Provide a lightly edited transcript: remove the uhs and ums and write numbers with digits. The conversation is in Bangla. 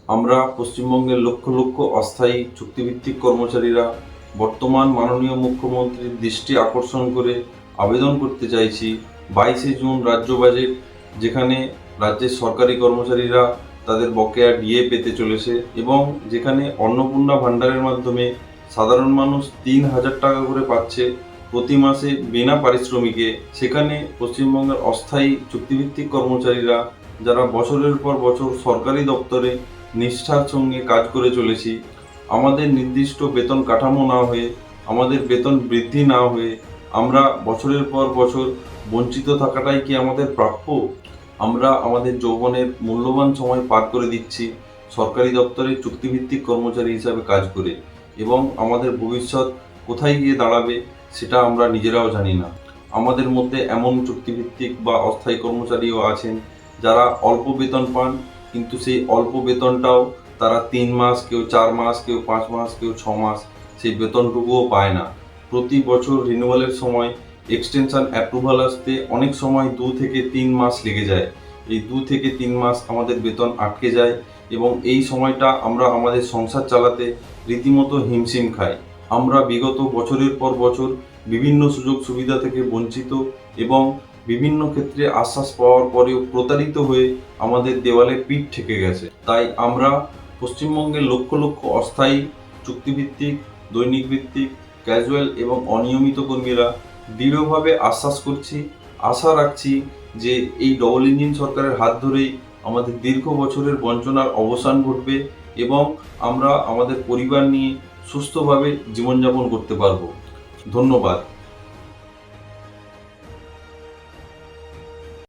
আমরা পশ্চিমবঙ্গের লক্ষ লক্ষ অস্থায়ী চুক্তিভিত্তিক কর্মচারীরা বর্তমান মাননীয় মুখ্যমন্ত্রীর দৃষ্টি আকর্ষণ করে আবেদন করতে চাইছি 22শে জুন রাজ্য বাজেট, যেখানে রাজ্যের সরকারি কর্মচারীরা তাদের বকেয়া ডিএ পেতে চলেছে এবং যেখানে অন্নপূর্ণা ভাণ্ডারের মাধ্যমে সাধারণ মানুষ 3,000 টাকা করে পাচ্ছে প্রতি মাসে বিনা পারিশ্রমিকে। সেখানে পশ্চিমবঙ্গের অস্থায়ী চুক্তিভিত্তিক কর্মচারীরা যারা বছরের পর বছর সরকারি দপ্তরে নিষ্ঠার সঙ্গে কাজ করে চলেছি, আমাদের নির্দিষ্ট বেতন কাঠামো না হয়ে, আমাদের বেতন বৃদ্ধি না হয়ে আমরা বছরের পর বছর বঞ্চিত থাকাটাই কি আমাদের প্রাপ্য? আমরা আমাদের যৌবনের মূল্যবান সময় পার করে দিচ্ছি সরকারি দপ্তরে চুক্তিভিত্তিক কর্মচারী হিসাবে কাজ করে, এবং আমাদের ভবিষ্যৎ কোথায় গিয়ে দাঁড়াবে সেটা আমরা নিজেরাও জানি না। আমাদের মধ্যে এমন চুক্তিভিত্তিক বা অস্থায়ী কর্মচারীও আছেন যারা অল্প বেতন পান, কিন্তু সেই অল্প বেতনটাও তারা 3 মাস, কেউ 4 মাস, কেউ 5 মাস, কেউ 6 মাস সেই বেতনটুকুও পায় না। প্রতি বছর রিনিউয়ালের সময় এক্সটেনশন অ্যাপ্রুভাল আসতে অনেক সময় 2 থেকে 3 মাস লেগে যায়। এই 2 থেকে 3 মাস আমাদের বেতন আটকে যায় এবং এই সময়টা আমরা আমাদের সংসার চালাতে রীতিমতো হিমশিম খাই। আমরা বিগত বছরের পর বছর বিভিন্ন সুযোগ সুবিধা থেকে বঞ্চিত এবং বিভিন্ন ক্ষেত্রে আশ্বাস পাওয়ার পরেও প্রতারিত হয়ে আমাদের দেওয়ালে পিঠ ঠেকে গেছে। তাই আমরা পশ্চিমবঙ্গের লক্ষ লক্ষ অস্থায়ী চুক্তিভিত্তিক, দৈনিক ভিত্তিক, ক্যাজুয়াল এবং অনিয়মিত কর্মীরা দৃঢ়ভাবে আশ্বাস করছি, আশা রাখছি যে এই ডবল ইঞ্জিন সরকারের হাত ধরেই আমাদের দীর্ঘ বছরের বঞ্চনার অবসান ঘটবে এবং আমরা আমাদের পরিবার নিয়ে সুস্থভাবে জীবনযাপন করতে পারব। ধন্যবাদ।